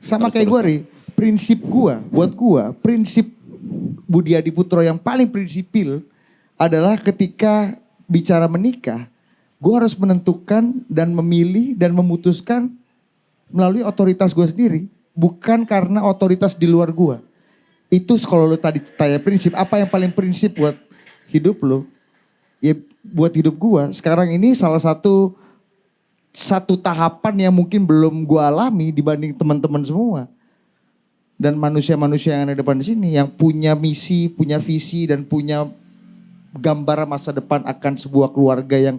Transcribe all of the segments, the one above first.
Sama kayak gue, Ri. Prinsip gue, buat gue, prinsip Budi Adiputro yang paling prinsipil adalah ketika bicara menikah, gue harus menentukan dan memilih dan memutuskan melalui otoritas gue sendiri. Bukan karena otoritas di luar gue. Itu kalau lo tadi tanya prinsip, apa yang paling prinsip buat hidup lo? Ya buat hidup gue, sekarang ini salah satu tahapan yang mungkin belum gue alami dibanding teman-teman semua. Dan manusia-manusia yang ada di depan sini yang punya misi, punya visi dan punya gambaran masa depan akan sebuah keluarga yang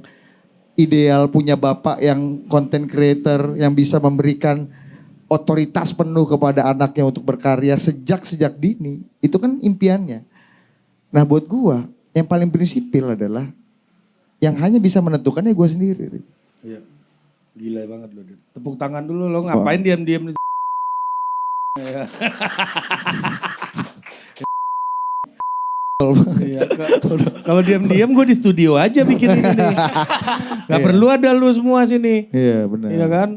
ideal, punya bapak yang content creator yang bisa memberikan otoritas penuh kepada anaknya untuk berkarya sejak dini. Itu kan impiannya. Nah buat gue yang paling prinsipil adalah yang hanya bisa menentukannya gue sendiri. Iya. Gila banget lo. Tepuk tangan dulu lo, ngapain diam-diam di Iya, kalau diam-diam gue di studio aja bikin ini. Gak perlu ada lu semua sini. Iya benar. Iya kan?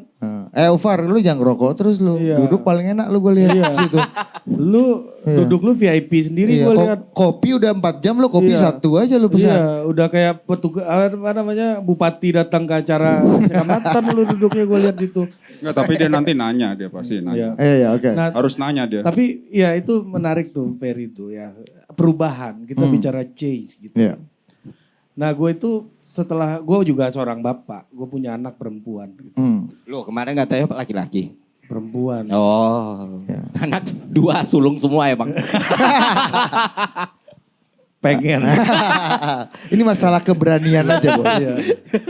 Ufar lu jangan rokok terus lu. Iya. Duduk paling enak lu gue lihat di situ. Lu duduk lu VIP sendiri Iya, gue lihat. Kopi udah 4 jam lu kopi Iya. satu aja lu pesan. Iya, udah kayak petugas apa namanya bupati datang ke acara kecamatan lu duduknya gue lihat situ. Enggak, tapi dia nanti nanya, dia pasti nanya. Iya, oke. Nah, Harus nanya dia. tapi ya itu menarik tuh Ferry tuh ya. Perubahan, kita bicara change gitu. Iya. Nah gue itu setelah, gue juga seorang bapak, gue punya anak perempuan gitu. Lu kemarin katanya laki-laki. Perempuan. Oh, Ya. anak 2 sulung semua ya bang. Pengen. Ini masalah keberanian aja, Bos. Iya.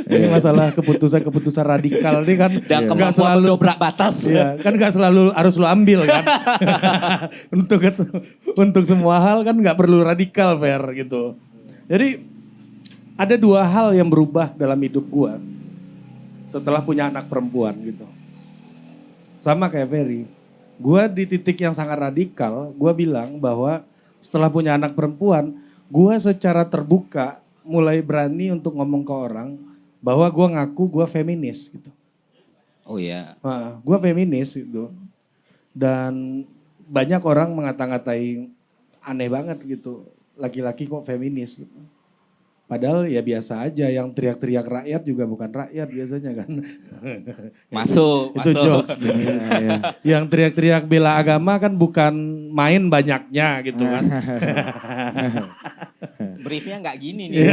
Ini masalah keputusan radikal ini kan Dan nggak kemampuan selalu mendobrak batas. Iya, kan gak selalu harus lo ambil kan. untuk semua hal kan gak perlu radikal Fer gitu. Jadi ada 2 hal yang berubah dalam hidup gue setelah punya anak perempuan gitu. Sama kayak Ferry. Gue di titik yang sangat radikal, gue bilang bahwa setelah punya anak perempuan, gue secara terbuka mulai berani untuk ngomong ke orang bahwa gue ngaku gue feminis gitu. Oh iya. Nah, gue feminis gitu. Dan banyak orang ngata-ngatain aneh banget gitu. Laki-laki kok feminis gitu. Padahal ya biasa aja, yang teriak-teriak rakyat juga bukan rakyat biasanya kan. Masuk. Itu jokes. Yang teriak-teriak bela agama kan bukan main banyaknya gitu kan. Briefnya nggak gini nih.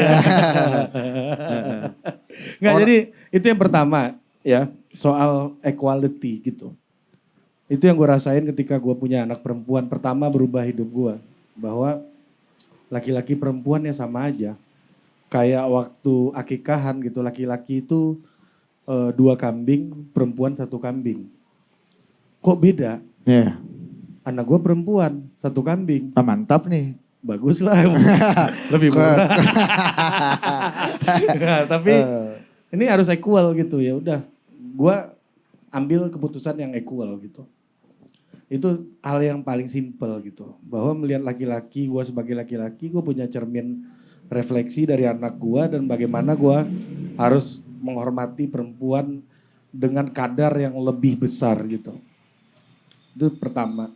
Nggak, jadi itu yang pertama ya, soal equality gitu. Itu yang gue rasain ketika gue punya anak perempuan. Pertama berubah hidup gue. Bahwa laki-laki perempuan ya sama aja. Kayak waktu akikahan gitu, laki-laki itu 2 kambing, perempuan 1 kambing. Kok beda? Iya. Anak gue perempuan, 1 kambing. Ah, mantap nih. Bagus lah, lebih murah. Nah, tapi ini harus equal gitu ya udah. Gue ambil keputusan yang equal gitu. Itu hal yang paling simpel gitu. Bahwa melihat laki-laki, gue sebagai laki-laki, gue punya cermin refleksi dari anak gue dan bagaimana gue harus menghormati perempuan dengan kadar yang lebih besar gitu. Itu pertama.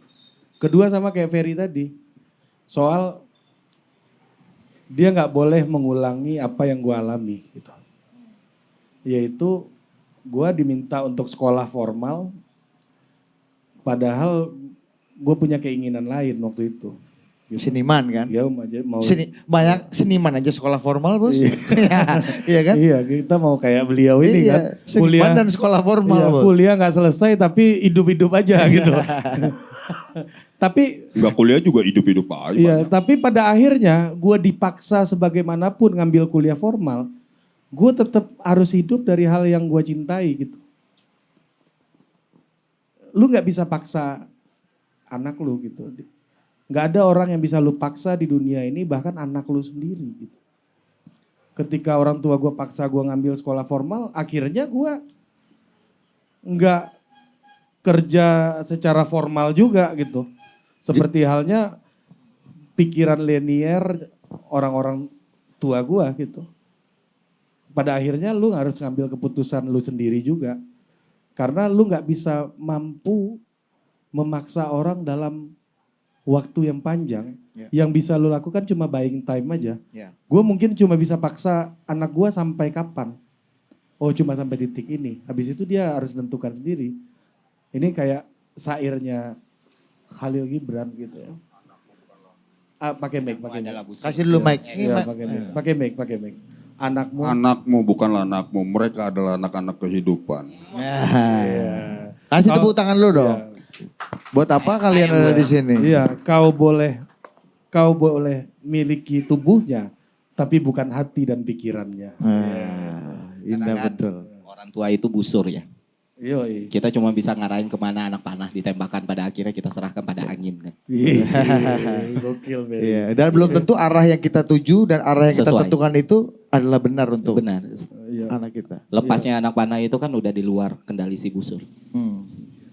Kedua sama kayak Ferry tadi, soal dia nggak boleh mengulangi apa yang gue alami gitu. Yaitu gue diminta untuk sekolah formal, padahal gue punya keinginan lain waktu itu. Gitu. Seniman kan? Ya, mau banyak seniman aja sekolah formal, Bos. Iya kan? Iya, kita mau kayak beliau ini kan. Seniman dan sekolah formal, iya, Bos. kuliah nggak selesai tapi hidup-hidup aja gitu. Tapi Enggak kuliah juga hidup-hidup aja. iya, banyak. tapi pada akhirnya gue dipaksa sebagaimanapun ngambil kuliah formal, gue tetap harus hidup dari hal yang gue cintai gitu. Lu nggak bisa paksa anak lu gitu. Nggak ada orang yang bisa lu paksa di dunia ini, bahkan anak lu sendiri gitu. Ketika orang tua gue paksa gue ngambil sekolah formal, akhirnya gue nggak kerja secara formal juga gitu. Seperti halnya pikiran linear orang-orang tua gue gitu. Pada akhirnya lu harus ngambil keputusan lu sendiri juga. Karena lu nggak bisa mampu memaksa orang dalam waktu yang panjang. Yang bisa lu lakukan cuma buying time aja. Gue mungkin cuma bisa paksa anak gue sampai kapan. Oh cuma sampai titik ini. Habis itu dia harus menentukan sendiri. Ini kayak syairnya Khalil Gibran gitu ya. Pakai mic. Kasih dulu mic. Iya, pakai mic. Anakmu bukanlah anakmu, mereka adalah anak-anak kehidupan. Kasih tepuk tangan lu dong. Buat apa kalian ada di sini? Iya, kau boleh miliki tubuhnya, tapi bukan hati dan pikirannya. Indah Karena kan betul. Orang tua itu busur ya. Yoi. Kita cuma bisa ngarahin kemana anak panah ditembakkan, pada akhirnya kita serahkan pada angin kan. Gokil, Ben. Iya, dan belum tentu arah yang kita tuju dan arah yang kita Sesuai. tentukan itu adalah benar untuk Benar. Iya. anak kita. Lepasnya anak panah itu kan udah di luar kendali si busur. Hmm.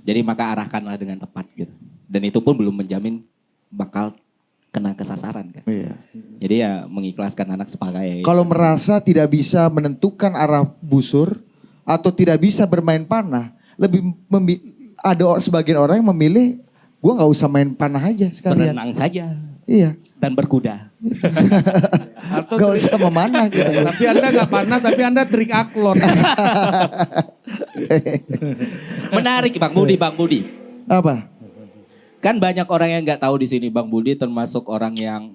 Jadi maka arahkanlah dengan tepat gitu. Dan itu pun belum menjamin bakal kena kesasaran kan. Iya. Jadi ya mengikhlaskan anak sebagai. Kalau merasa tidak bisa menentukan arah busur atau tidak bisa bermain panah, sebagian orang yang memilih gue nggak usah main panah aja sekalian. berenang saja Iya. dan berkuda. Atau Gak usah memanah gitu. tapi Anda gak panah, tapi Anda trik aklon. Menarik Bang Budi. Apa? Kan banyak orang yang nggak tahu di sini Bang Budi termasuk orang yang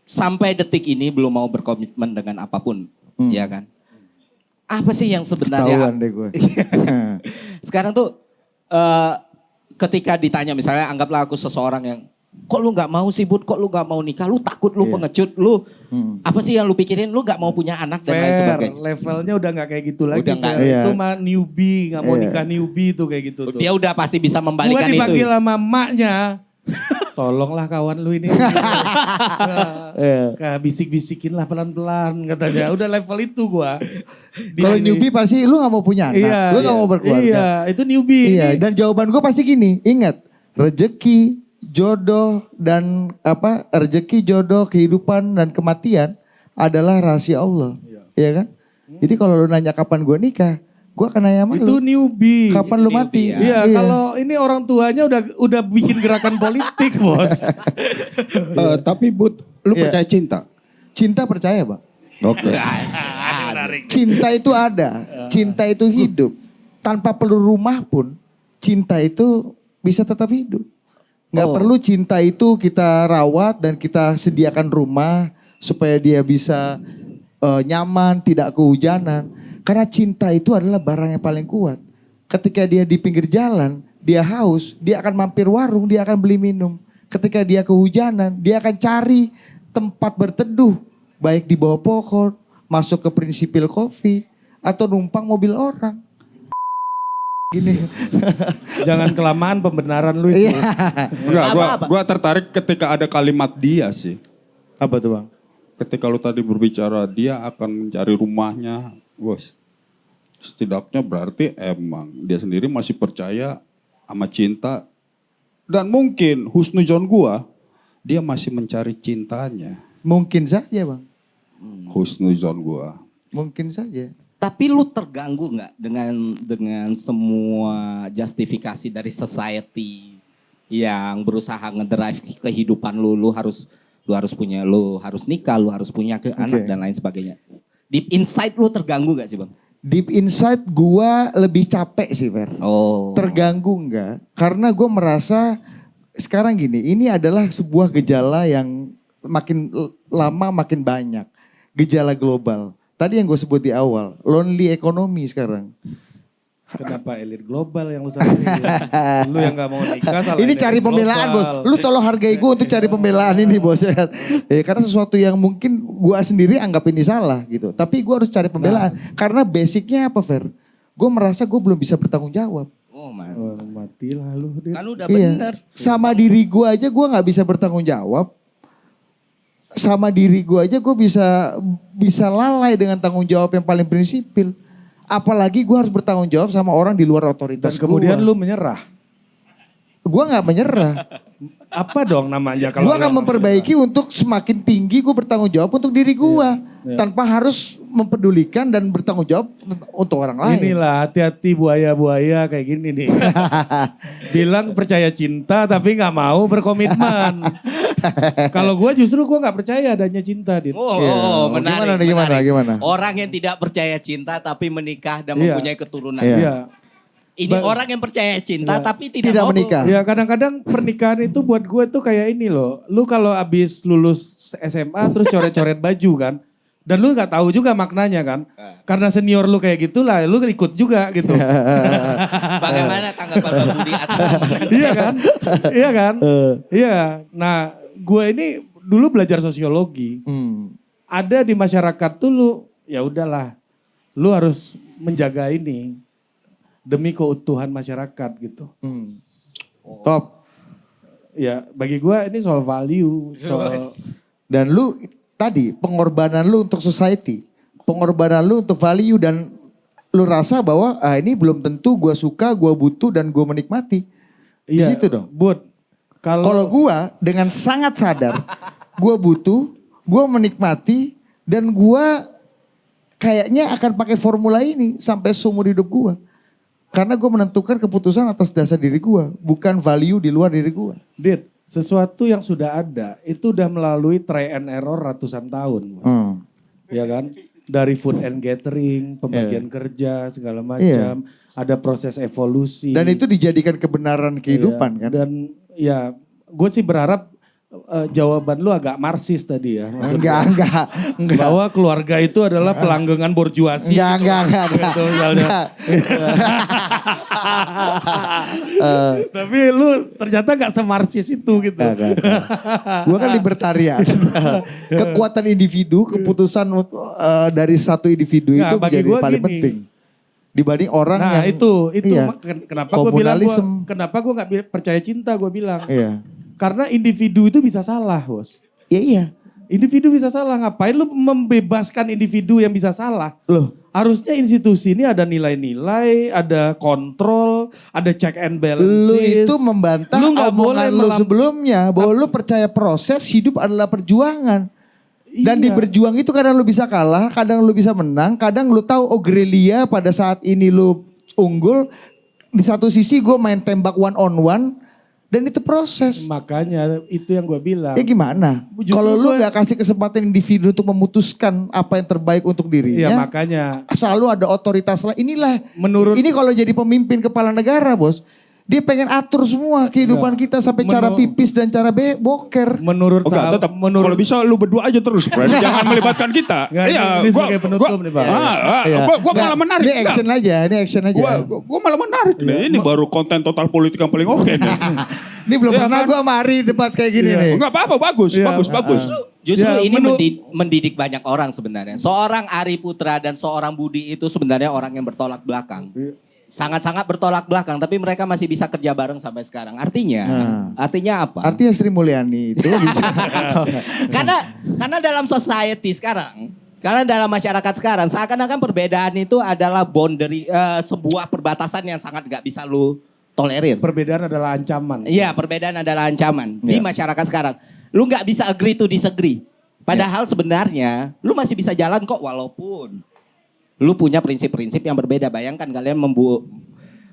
sampai detik ini belum mau berkomitmen dengan apapun, ya kan? Apa sih yang sebenarnya? Ketahuan deh gue. Sekarang tuh ketika ditanya misalnya anggaplah aku seseorang yang kok lu nggak mau sih Bud, kok lu nggak mau nikah, lu takut, lu Iya. pengecut, lu apa sih yang lu pikirin, lu nggak mau punya anak dan lain Fair, sebagainya. levelnya udah gak kayak gitu lagi. Udah nggak. Fair. Iya. Itu mah newbie, gak mau Iya. nikah newbie tuh kayak gitu tuh. Dia udah pasti bisa Gua membalikan itu. dipanggil sama emaknya. Tolonglah kawan lu ini. Iya. Bisik-bisikin lah pelan-pelan katanya. Udah level itu gua. Kalau newbie pasti lu gak mau punya anak, Iya, lu gak mau berkeluarga. Iya, itu newbie. Iya, Ini dan jawaban gue pasti gini, ingat, rezeki, jodoh, dan rezeki, jodoh, kehidupan, dan kematian adalah rahasia Allah. Iya kan? Jadi kalau lu nanya kapan gue nikah, gue akan nanya sama itu lu. newbie. Kapan lu mati? newbie, Iya, kalau ini orang tuanya udah bikin gerakan politik, Bos. Tapi Bud, lu Iya. percaya cinta? Cinta percaya Bang. Oke. Cinta itu ada, cinta itu hidup. Tanpa perlu rumah pun, cinta itu bisa tetap hidup. Nggak perlu cinta itu kita rawat dan kita sediakan rumah supaya dia bisa nyaman, tidak kehujanan. Karena cinta itu adalah barang yang paling kuat. Ketika dia di pinggir jalan, dia haus, dia akan mampir warung, dia akan beli minum. Ketika dia kehujanan, dia akan cari tempat berteduh. Baik di bawah pohon, masuk ke Principil Coffee, atau numpang mobil orang. Gini. Jangan kelamaan pembenaran lu itu. Iya. Enggak, Apa-apa? gua tertarik ketika ada kalimat dia sih. Apa tuh Bang? Ketika lu tadi berbicara dia akan mencari rumahnya, bos. Setidaknya berarti emang dia sendiri masih percaya sama cinta. Dan mungkin husnuzon gua, dia masih mencari cintanya. Mungkin saja Bang. Husnuzon gua. Mungkin saja. Tapi lu terganggu nggak dengan semua justifikasi dari society yang berusaha ngedrive kehidupan lu harus nikah, lu harus punya anak dan lain sebagainya. Deep inside lu terganggu nggak sih Bang? Deep inside gua lebih capek sih Fer. Oh. Terganggu enggak? Karena gue merasa sekarang gini, ini adalah sebuah gejala yang makin lama makin banyak. Gejala global. Tadi yang gue sebut di awal, lonely economy sekarang. Kenapa elit global yang lu salahin? Lu yang gak mau nikah salah. Ini elit cari pembelaan global. bos. Lu tolong hargai gue untuk cari pembelaan ini bos. Ya kan? Karena sesuatu yang mungkin gue sendiri anggap ini salah gitu. Tapi gue harus cari pembelaan. Karena basicnya apa Fer? Gue merasa gue belum bisa bertanggung jawab. Oh man. Oh, matilah lu. Dit. Kan udah Iya. bener. Sama diri gue aja gue nggak bisa bertanggung jawab. Sama diri gue aja gue bisa lalai dengan tanggung jawab yang paling prinsipil. Apalagi gue harus bertanggung jawab sama orang di luar Dan otoritas kemudian gua. lu menyerah. Gue nggak menyerah. Apa dong namanya Gue akan memperbaiki untuk semakin tinggi gue bertanggung jawab untuk diri gue. Iya. Tanpa harus mempedulikan dan bertanggung jawab untuk orang lain. Inilah hati-hati buaya-buaya kayak gini nih. Bilang percaya cinta tapi nggak mau berkomitmen. Kalau gue justru gue nggak percaya adanya cinta, Dit. Oh, Iya. menarik, Gimana, menarik. gimana? Orang yang tidak percaya cinta tapi menikah dan Iya. mempunyai keturunan. Iya. Iya. Ini orang yang percaya cinta Iya. tapi tidak, Tidak mau menikah. Ya kadang-kadang pernikahan itu buat gue tuh kayak ini loh. Lu kalau abis lulus SMA terus coret-coret baju kan. Dan lu gak tahu juga maknanya kan. Karena senior lu kayak gitulah, lu ikut juga gitu. Bagaimana tanggapan Bang Budi atas Iya kan? Iya kan? Iya. Nah gue ini dulu belajar sosiologi. Hmm. Ada di masyarakat tuh lu, ya udahlah. Lu harus menjaga ini. Demi keutuhan masyarakat gitu. Hmm. Top. Ya bagi gue ini soal value. Soal Dan lu tadi pengorbanan lu untuk society, pengorbanan lu untuk value dan lu rasa bahwa ini belum tentu gue suka, gue butuh dan gue menikmati. Di situ dong. Bud, Kalau gue dengan sangat sadar, gue butuh, gue menikmati dan gue kayaknya akan pakai formula ini sampai seumur hidup gue. Karena gue menentukan keputusan atas dasar diri gue, bukan value di luar diri gue. Dit, sesuatu yang sudah ada itu udah melalui try and error ratusan tahun. Bos. Ya kan? Dari food and gathering, pembagian kerja, segala macam. Ada proses evolusi. Dan itu dijadikan kebenaran kehidupan kan. Dan ya gue sih berharap jawaban lu agak marxis tadi ya. Maksudnya. Enggak. Bahwa keluarga itu adalah pelanggengan borjuasi. Enggak. Gitu, misalnya. Tapi lu ternyata gak semarxis itu gitu. Gue kan libertarian. Kekuatan individu, keputusan dari satu individu itu Nah, bagi menjadi gua paling gini. penting. Dibanding orang Nah yang itu iya, kenapa gue bilang komunalisme. kenapa gue nggak percaya cinta gue bilang Iya. karena individu itu bisa salah bos. Iya. Individu bisa salah, ngapain lu membebaskan individu yang bisa salah? Loh, Harusnya institusi ini ada nilai-nilai, ada kontrol, ada check and balances. lu itu membantah Lu nggak boleh omongan lu sebelumnya bahwa lu percaya proses hidup adalah perjuangan. Dan di Iya. berjuang itu kadang lu bisa kalah, kadang lu bisa menang, kadang lu tahu oh gerilya pada saat ini lu unggul. Di satu sisi gue main tembak one on one dan itu proses. Makanya itu yang gue bilang. Ya gimana? Justru Kalau lu gua- nggak kasih kesempatan individu untuk memutuskan apa yang terbaik untuk Iya dirinya, makanya. selalu ada otoritas lah. Inilah, Menurut- ini kalau jadi pemimpin kepala negara bos, dia pengen atur semua kehidupan kita sampai cara pipis dan cara boker. Menurut Enggak, tetap kalau bisa lu berdua aja terus, friend. Jangan melibatkan kita. Nggak, ini sebagai penutup nih, Pak. Gua malah menarik. Ini action aja, ini action aja. Gua malah menarik nih. Ini baru konten total politik yang paling oke nih. Ini belum pernah gue sama Ari debat kayak gini nih. Enggak apa-apa, bagus, Iya. bagus. Justru Ya, ini mendidik banyak orang sebenarnya. Seorang Ari Putra dan seorang Budi itu sebenarnya orang yang bertolak belakang. Sangat-sangat bertolak belakang, tapi mereka masih bisa kerja bareng sampai sekarang. Artinya apa? Artinya Sri Mulyani itu bisa. Karena dalam society sekarang, karena dalam masyarakat sekarang, seakan-akan perbedaan itu adalah boundary, sebuah perbatasan yang sangat gak bisa lu tolerir. Perbedaan adalah ancaman. Iya, perbedaan adalah ancaman di masyarakat sekarang. Lu nggak bisa agree to disagree. Padahal sebenarnya lu masih bisa jalan kok walaupun lu punya prinsip-prinsip yang berbeda. Bayangkan kalian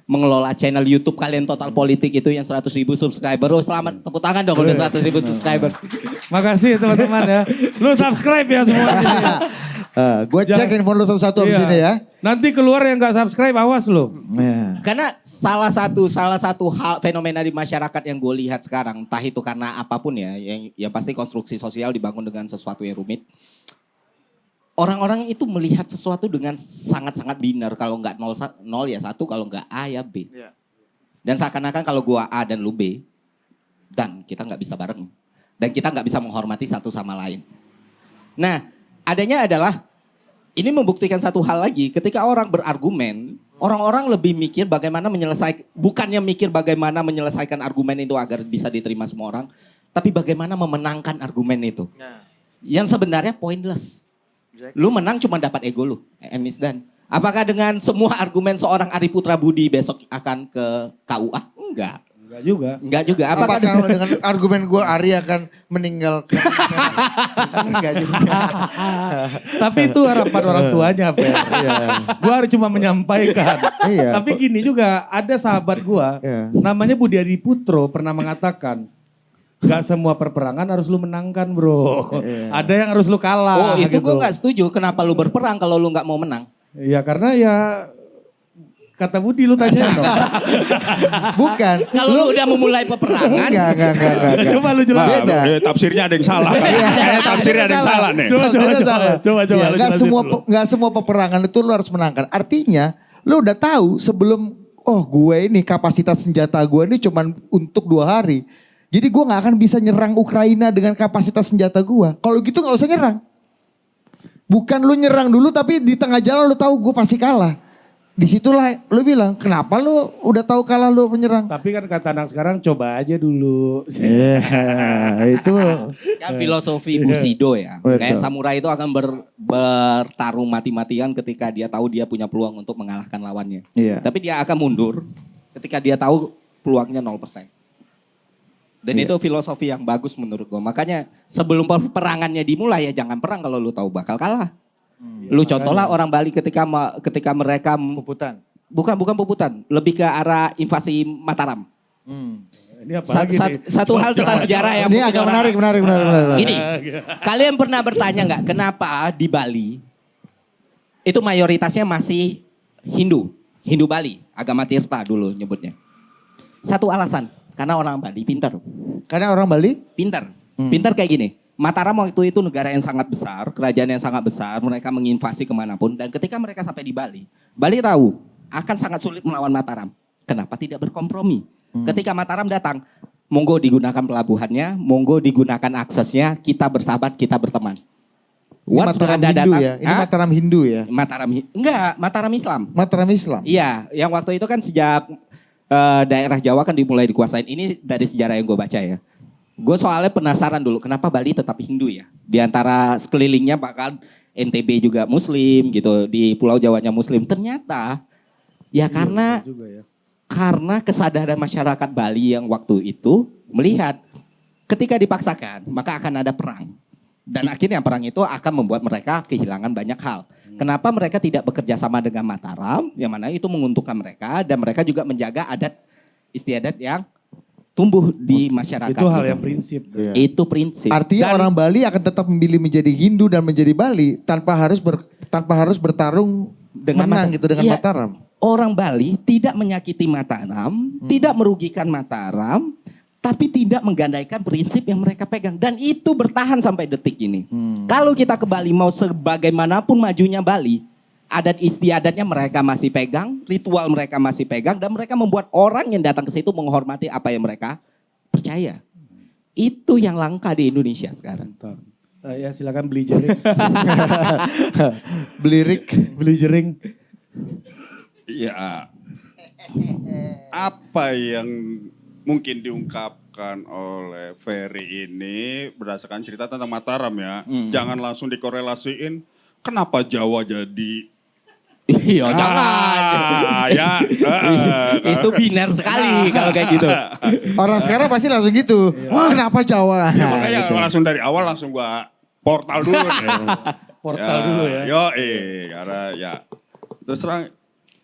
mengelola channel YouTube kalian Total Politik itu yang 100.000 subscriber. Oh, selamat tepuk tangan dong udah 100.000 subscriber. Makasih teman-teman ya. Lu subscribe ya semua. Gue cek handphone lu satu-satu abis Iya. ini ya. Nanti keluar yang gak subscribe, awas lu. Karena salah satu hal fenomena di masyarakat yang gue lihat sekarang, entah itu karena apapun ya, yang pasti konstruksi sosial dibangun dengan sesuatu yang rumit. Orang-orang itu melihat sesuatu dengan sangat-sangat binar. Kalau nggak 0 ya 1, kalau nggak A ya B. Dan seakan-akan kalau gua A dan lu B, dan kita nggak bisa bareng. Dan kita nggak bisa menghormati satu sama lain. Nah, adanya adalah, ini membuktikan satu hal lagi, ketika orang berargumen, Orang-orang lebih mikir bagaimana menyelesaikan, bukannya mikir bagaimana menyelesaikan argumen itu agar bisa diterima semua orang, tapi bagaimana memenangkan argumen itu. Yang sebenarnya pointless. Lu menang cuma dapat ego lu, Emisdan. Apakah dengan semua argumen seorang Ari Putra Budi besok akan ke KUA? Enggak. Enggak juga. Enggak juga. Apakah dengan argumen gue Ari akan meninggalkan? Enggak juga. Tapi itu harapan orang tuanya, Fer. Gue harus cuma menyampaikan. Iya. Tapi gini juga, ada sahabat gue, Iya. namanya Budi Adi Putro, pernah mengatakan, gak semua perperangan harus lu menangkan, bro. Ada yang harus lu kalah. Oh itu gitu. gue gak setuju. Kenapa lu berperang kalau lu gak mau menang? Ya karena ya, kata Budi lu tanya dong. Bukan. Kalau lu udah memulai peperangan. Enggak. Coba lu jelasin. Beda. Tafsirnya ada yang salah. Kayaknya tafsirnya ada yang salah nih. Coba. Iya, Lu nggak jelasin dulu. nggak semua peperangan itu lo harus menangkan. Artinya lo udah tahu sebelum gue ini kapasitas senjata gue ini cuman untuk 2 hari. Jadi gue nggak akan bisa nyerang Ukraina dengan kapasitas senjata gue. Kalau gitu nggak usah nyerang. Bukan lu nyerang dulu tapi di tengah jalan lu tahu gue pasti kalah. Disitulah lu bilang kenapa lu udah tahu kalah lu menyerang. Tapi kan kata anak sekarang coba aja dulu. Itu Kan filosofi Bushido ya. Betul. Kayak samurai itu akan bertarung mati-matian ketika dia tahu dia punya peluang untuk mengalahkan lawannya. Iya. Tapi dia akan mundur ketika dia tahu peluangnya 0%. Dan Iya. itu filosofi yang bagus menurut gue. Makanya sebelum peperangannya dimulai ya jangan perang kalau lu tahu bakal kalah. Lu contohlah orang Bali ketika mereka puputan. bukan puputan, lebih ke arah invasi Mataram. Ini apa lagi nih? Satu hal tentang sejarah yang Ini mungkin agak orang- menarik. Gini, kalian pernah bertanya nggak kenapa di Bali itu mayoritasnya masih Hindu Bali, agama Tirta dulu nyebutnya. Satu alasan, karena orang Bali pintar. Karena orang Bali Pintar kayak gini. Mataram waktu itu negara yang sangat besar, kerajaan yang sangat besar, mereka menginvasi kemanapun. Dan ketika mereka sampai di Bali, Bali tahu akan sangat sulit melawan Mataram. Kenapa tidak berkompromi? Ketika Mataram datang, monggo digunakan pelabuhannya, monggo digunakan aksesnya, kita bersahabat, kita berteman. ini Once Mataram Belanda Hindu datang, ya. Ini Hah? Mataram Hindu ya. Enggak, Mataram Islam. Mataram Islam. Iya, yang waktu itu kan sejak daerah Jawa kan dimulai dikuasain. Ini dari sejarah yang gue baca ya. Gue soalnya penasaran dulu kenapa Bali tetap Hindu ya. Di antara sekelilingnya bahkan NTB juga Muslim gitu. Di Pulau Jawanya Muslim. Ternyata ya karena kesadaran masyarakat Bali yang waktu itu melihat ketika dipaksakan maka akan ada perang. Dan akhirnya perang itu akan membuat mereka kehilangan banyak hal. Kenapa mereka tidak bekerja sama dengan Mataram, yang mana itu menguntungkan mereka dan mereka juga menjaga adat istiadat yang tumbuh di masyarakat. Itu hal gitu. yang prinsip. Itu prinsip. Artinya Dan orang Bali akan tetap memilih menjadi Hindu dan menjadi Bali tanpa harus bertarung Dengan menang Mataram. gitu dengan Iya. Mataram. orang Bali tidak menyakiti Mataram, tidak merugikan Mataram, tapi tidak menggandaikan prinsip yang mereka pegang. Dan itu bertahan sampai detik ini. Kalau kita ke Bali mau sebagaimanapun majunya Bali, adat istiadatnya mereka masih pegang, ritual mereka masih pegang, dan mereka membuat orang yang datang ke situ menghormati apa yang mereka percaya. Itu yang langka di Indonesia sekarang. Ya silakan beli jering. Belirik. Beli jering. Ya, apa yang mungkin diungkapkan oleh Ferry ini berdasarkan cerita tentang Mataram ya. Jangan langsung dikorelasiin kenapa Jawa jadi Iya, jangan. ya. Itu biner sekali kalau kayak gitu. Orang sekarang pasti langsung gitu. Kenapa Jawa? Ya, makanya Gitu. langsung dari awal langsung gua portal dulu nih. Portal dulu ya. Yo, karena ya terus terang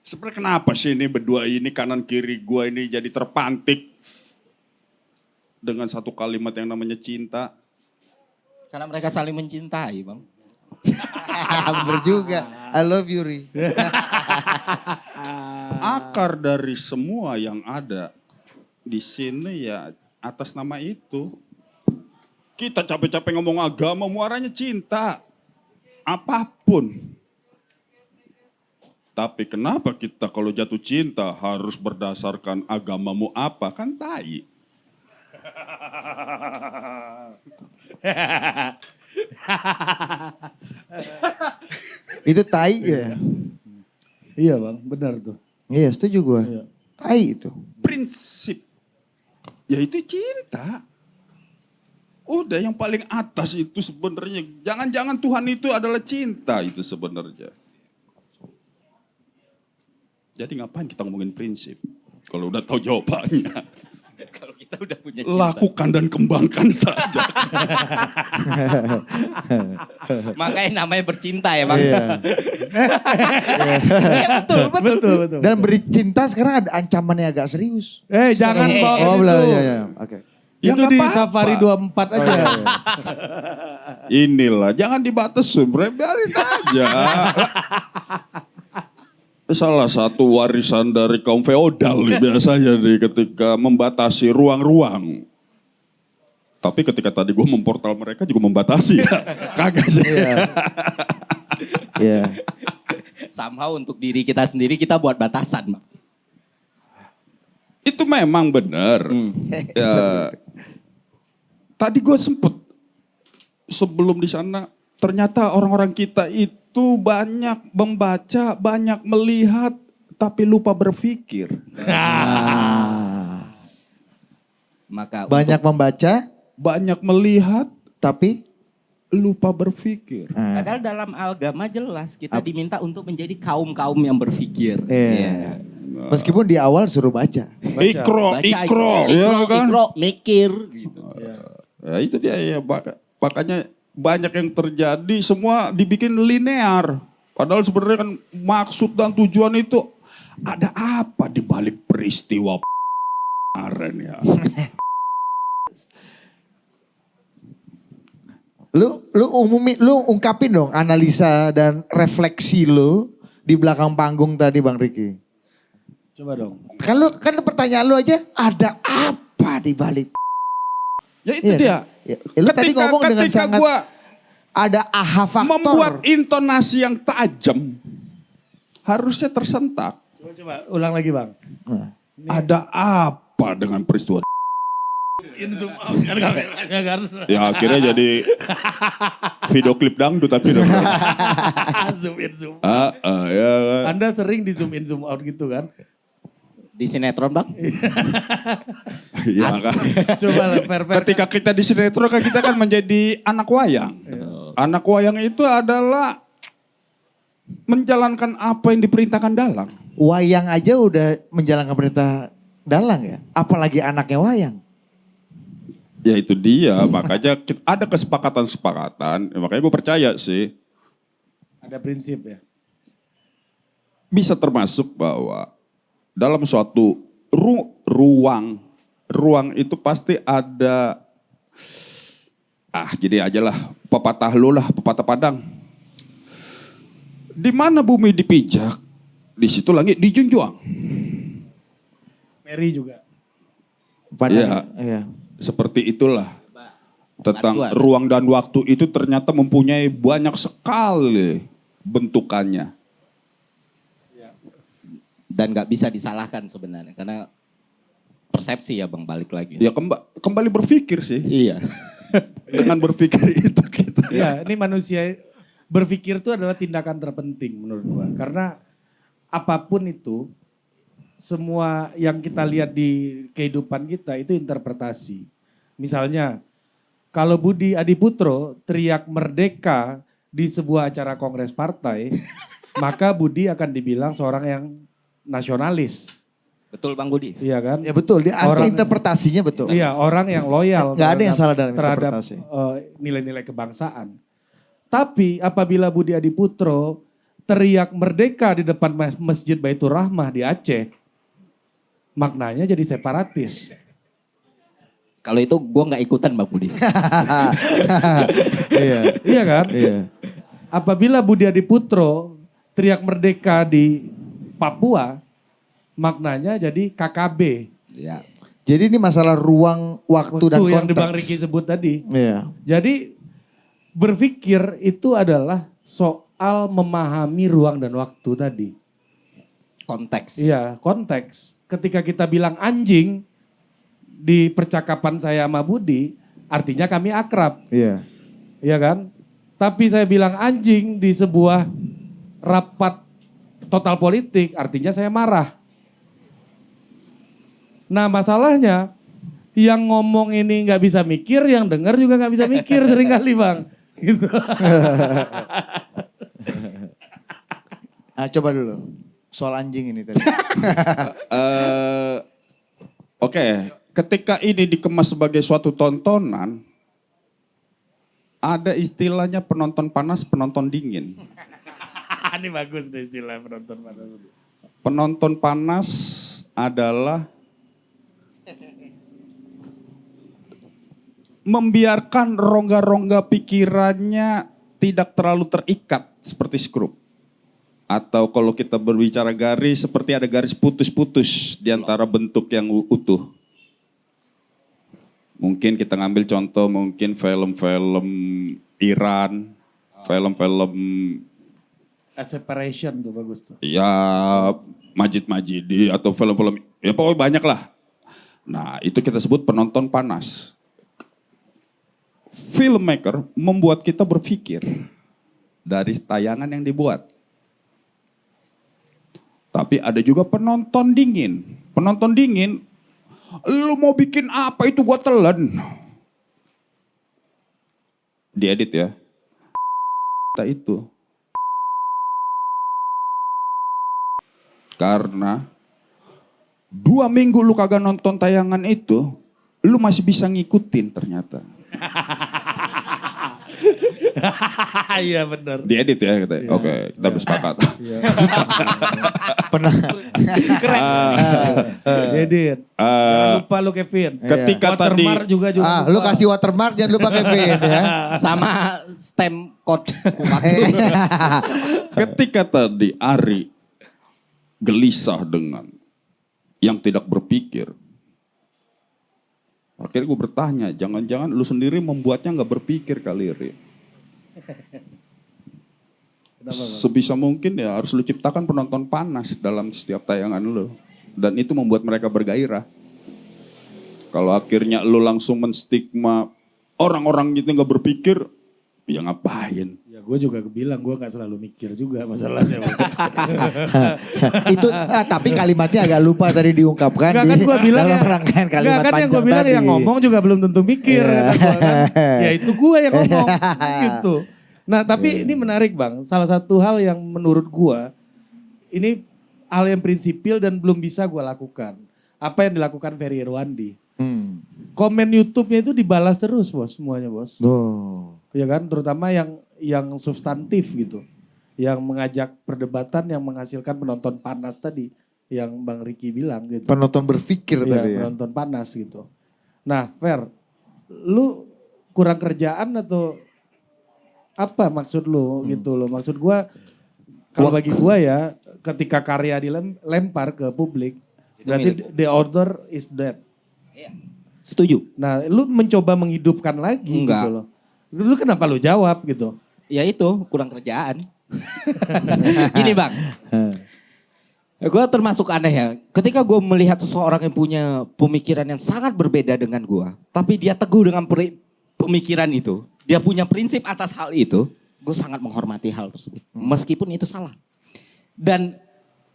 sebenarnya kenapa sih ini berdua ini kanan kiri gua ini jadi terpantik dengan satu kalimat yang namanya cinta. Karena mereka saling mencintai, Bang. Bener juga. I love you, Ri. Akar dari semua yang ada di sini ya atas nama itu. Kita capek-capek ngomong agama, muaranya cinta. Apapun. Tapi kenapa kita kalau jatuh cinta harus berdasarkan agamamu apa? Kan tai. Itu tai ya. Iya bang, benar tuh. Iya, setuju gue. Iya. Tai itu. Prinsip. Yaitu cinta. Udah yang paling atas itu sebenarnya. Jangan-jangan Tuhan itu adalah cinta itu sebenarnya. Jadi ngapain kita ngomongin prinsip? Kalau udah tahu jawabannya. Kalau kita udah punya cinta. Lakukan dan kembangkan saja. Makanya namanya bercinta ya Bang. Iya. Iya, betul. Betul. Dan bercinta sekarang ada ancamannya agak serius. Jangan bawa ke Oh, situ. belum, ya. Oke. Ya Itu nggak di apa-apa. Safari 24 Oh, aja. iya, iya. Inilah, jangan dibatasi, biarin aja. Salah satu warisan dari kaum feodal nih, biasanya nih ketika membatasi ruang-ruang. Tapi ketika tadi gue memportal mereka juga membatasi ya. Kagak sih. Iya. Iya. Somehow untuk diri kita sendiri kita buat batasan Bang. Itu memang benar. Ya, tadi gue sempet sebelum di sana ternyata orang-orang kita itu banyak membaca, banyak melihat, tapi lupa berpikir. Maka Banyak membaca, Banyak melihat, tapi lupa berpikir. padahal dalam agama jelas kita diminta untuk menjadi kaum-kaum yang berpikir. Iya. Meskipun di awal suruh baca. Ikro, ya kan? Ikro, mikir gitu. Ya itu dia ya, makanya banyak yang terjadi semua dibikin linear. Padahal sebenarnya kan maksud dan tujuan itu ada apa di balik peristiwa kemarin ya. Lu ungkapin dong analisa dan refleksi lu di belakang panggung tadi Bang Riki. Coba dong. Kan pertanyaan lu aja ada apa di balik? Ya itu Iya, dia. Ya, lu tadi ngomong dengan ketika sangat gua ada aha faktor. membuat intonasi yang tajam, harusnya tersentak. Coba ulang lagi Bang. Nah, Ada apa dengan peristiwa? In zoom out kan kameranya kan. Ya akhirnya jadi video klip dangdut tapi Zoom in zoom. ya kan. Anda sering di zoom in zoom out gitu kan? Di sinetron Bang. Ya kan. Coba lah, fair. Ketika kita di sinetron kan kita kan menjadi anak wayang. Anak wayang itu adalah menjalankan apa yang diperintahkan dalang. wayang aja udah menjalankan perintah dalang ya. Apalagi anaknya wayang. Ya itu dia, makanya ada kesepakatan-kesepakatan. Ya, makanya gue percaya sih. Ada prinsip ya. Bisa termasuk bahwa dalam suatu ruang itu pasti ada, jadi aja lah, pepatah lu lah, pepatah Padang. Di mana bumi dipijak, di situ langit dijunjung. Mary juga. Padahal, iya. Seperti itulah. Tentang Bantuan. ruang dan waktu itu ternyata mempunyai banyak sekali bentukannya. Dan nggak bisa disalahkan sebenarnya karena persepsi ya Bang, balik lagi. Ya kembali berpikir sih. Iya. Dengan berpikir itu kita. Ya, ini manusia berpikir itu adalah tindakan terpenting menurut gua. Karena apapun itu, semua yang kita lihat di kehidupan kita itu interpretasi. Misalnya, kalau Budi Adiputro teriak merdeka di sebuah acara kongres partai, maka Budi akan dibilang seorang yang nasionalis. Betul Bang Budi? Iya kan? Ya betul, dia Orang- interpretasinya betul. Iya, orang yang loyal. Nggak ada yang salah dalam terhadap interpretasi. nilai-nilai kebangsaan. Tapi apabila Budi Adiputro teriak merdeka di depan Masjid Baitur Rahmah di Aceh, maknanya jadi separatis. Kalau itu gue nggak ikutan Bang Budi. Iya. Iya kan? Iya. Apabila Budi Adiputro teriak merdeka di Papua, maknanya jadi KKB. Ya. Jadi ini masalah ruang, waktu dan Itu yang konteks. Bang Riki sebut tadi. Iya. Jadi berpikir itu adalah soal memahami ruang dan waktu tadi. Konteks. Iya, konteks. Ketika kita bilang anjing di percakapan saya sama Budi, artinya kami akrab. Iya. Iya kan? Tapi saya bilang anjing di sebuah rapat total politik, artinya saya marah. Nah masalahnya yang ngomong ini nggak bisa mikir, yang dengar juga nggak bisa mikir seringkali bang. Gitu. Coba dulu soal anjing ini tadi. Oke, ketika ini dikemas sebagai suatu tontonan, ada istilahnya penonton panas, penonton dingin. Ini bagus deh istilah penonton panas. Penonton panas adalah membiarkan rongga-rongga pikirannya tidak terlalu terikat seperti skrup. Atau kalau kita berbicara garis, seperti ada garis putus-putus di antara bentuk yang utuh. Mungkin kita ngambil contoh mungkin film-film Iran, film-film A Separation tuh bagus tuh. ya Majid Majidi atau film-film, ya pokoknya banyak lah. Nah itu kita sebut penonton panas. Filmmaker membuat kita berpikir dari tayangan yang dibuat. Tapi ada juga penonton dingin. Penonton dingin, lu mau bikin apa itu gua telan. Diedit ya. Itu. Karena 2 minggu lu kagak nonton tayangan itu, lu masih bisa ngikutin ternyata. Iya benar. Diedit ya kita. Oke, kita bersepakat. Pernah. Keren. Edit. Jangan lupa lu Kevin. Ketika tadi Watermark juga lupa. Lu kasih watermark jangan lupa Kevin ya. Sama stem code. ketika tadi Ari gelisah dengan yang tidak berpikir. Akhirnya gue bertanya, jangan-jangan lu sendiri membuatnya nggak berpikir kali, Ri. Sebisa mungkin ya harus lu ciptakan penonton panas dalam setiap tayangan lu. Dan itu membuat mereka bergairah. Kalau akhirnya lu langsung menstigma orang-orang gitu nggak berpikir, ya ngapain? Ya gue juga bilang gue gak selalu mikir juga masalahnya. Itu tapi kalimatnya agak lupa tadi diungkapkan Enggak kan gue bilang dalam ya. rangkaian kalimat Enggak kan yang gue panjang bilang tadi. yang ngomong juga belum tentu mikir. Kata gua kan. Ya itu gue yang ngomong gitu. Nah tapi ini menarik bang. Salah satu hal yang menurut gue ini hal yang prinsipil dan belum bisa gue lakukan. Apa yang dilakukan Ferry Irwandi. Komen YouTube-nya itu dibalas terus bos, semuanya bos. Oh. Ya kan, terutama yang substantif gitu. Yang mengajak perdebatan yang menghasilkan penonton panas tadi. Yang Bang Riki bilang gitu. Penonton berpikir Iya, tadi ya. penonton panas gitu. Nah Fer, lu kurang kerjaan atau apa maksud lu gitu loh. Maksud gua, kalau bagi gua ya ketika karya dilempar ke publik, berarti the order is dead. Setuju. Nah, lu mencoba menghidupkan lagi Enggak. gitu loh. Lu kenapa lu jawab gitu? Ya itu, kurang kerjaan. Gini bang. Gue termasuk aneh ya. Ketika gue melihat seseorang yang punya pemikiran yang sangat berbeda dengan gue. Tapi dia teguh dengan pemikiran itu. Dia punya prinsip atas hal itu. Gue sangat menghormati hal tersebut. Meskipun itu salah. Dan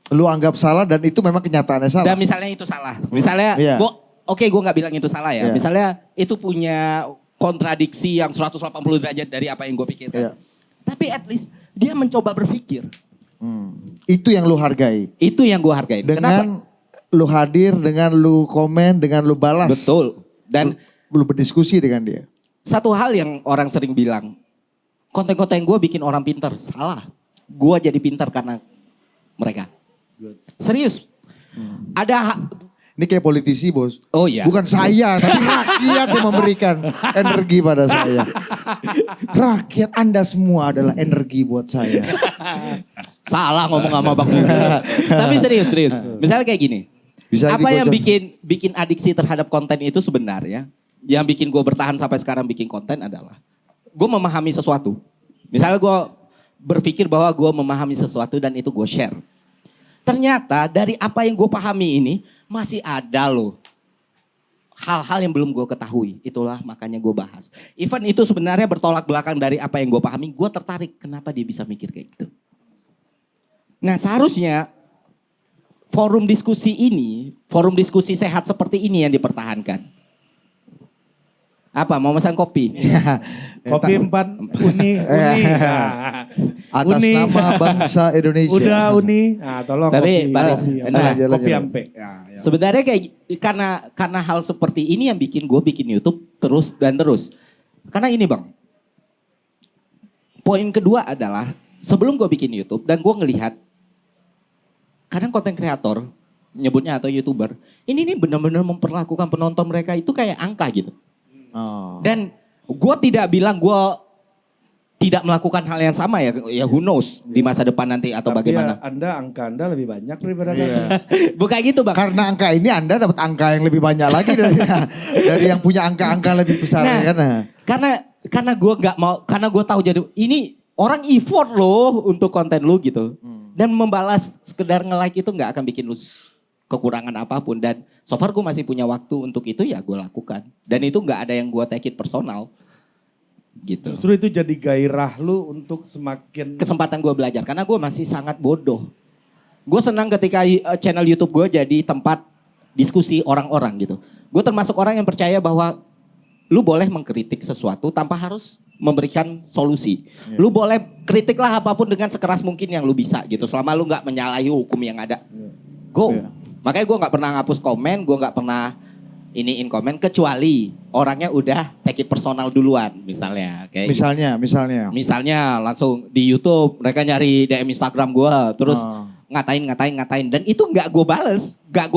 Lu anggap salah dan itu memang kenyataannya salah. Dan misalnya itu salah. Misalnya, Iya. gue gak bilang itu salah ya. Iya. Misalnya itu punya kontradiksi yang 180 derajat dari apa yang gue pikirkan. Iya. Tapi at least dia mencoba berpikir. Itu yang lu hargai. Itu yang gue hargai. Kenapa? Dengan lu hadir, dengan lu komen, dengan lu balas. Betul. Dan Lu berdiskusi dengan dia. satu hal yang orang sering bilang, konten-konten gue bikin orang pintar. Salah. Gue jadi pintar karena mereka. Serius. Ini kayak politisi bos. Oh iya. Bukan saya, tapi rakyat yang memberikan energi pada saya. Rakyat Anda semua adalah energi buat saya. Salah ngomong sama Bang Budi. Tapi serius. Misalnya kayak gini. Bisa Apa yang digocok. bikin adiksi terhadap konten itu sebenarnya, yang bikin gue bertahan sampai sekarang bikin konten adalah, gue memahami sesuatu. Misalnya gue berpikir bahwa gue memahami sesuatu dan itu gue share. Ternyata dari apa yang gue pahami ini masih ada loh hal-hal yang belum gue ketahui. Itulah makanya gue bahas. Even itu sebenarnya bertolak belakang dari apa yang gue pahami, gue tertarik kenapa dia bisa mikir kayak gitu. Nah seharusnya forum diskusi sehat seperti ini yang dipertahankan. Apa, mau pesan kopi? Kopi 4 uni. Nah. Atas Uni. nama bangsa Indonesia. Udah uni. Nah, tolong Tapi, kopi. Pak, nah, Kopi ampe. Ya, ya. Sebenarnya kayak karena hal seperti ini yang bikin gue bikin YouTube terus dan terus. Karena ini bang, poin kedua adalah sebelum gue bikin YouTube dan gue ngelihat kadang konten kreator nyebutnya atau YouTuber ini nih benar-benar memperlakukan penonton mereka itu kayak angka gitu. Oh. Dan gue tidak bilang gue tidak melakukan hal yang sama ya who knows di masa depan nanti atau Tapi bagaimana. ya, angka Anda lebih banyak daripada Iya. Bukan gitu bang. Karena angka ini Anda dapat angka yang lebih banyak lagi dari yang punya angka-angka lebih besar Nah, ya kan. Karena gue nggak mau, karena gue tahu jadi ini orang effort loh untuk konten lu gitu. Dan membalas sekedar nge-like itu nggak akan bikin lu kekurangan apapun. Dan so far gue masih punya waktu untuk itu ya gue lakukan. Dan itu nggak ada yang gue take it personal. Gitu. Justru itu jadi gairah lu untuk semakin Kesempatan gue belajar karena gue masih sangat bodoh. Gue senang ketika channel YouTube gue jadi tempat diskusi orang-orang gitu. Gue termasuk orang yang percaya bahwa lu boleh mengkritik sesuatu tanpa harus memberikan solusi. Lu boleh kritiklah apapun dengan sekeras mungkin yang lu bisa gitu. Selama lu nggak menyalahi hukum yang ada. Go. Makanya gue nggak pernah ngapus komen, gue nggak pernah iniin komen kecuali orangnya udah take it personal duluan misalnya. Kayak Misalnya langsung di YouTube mereka nyari DM Instagram gue terus ngatain dan itu nggak gue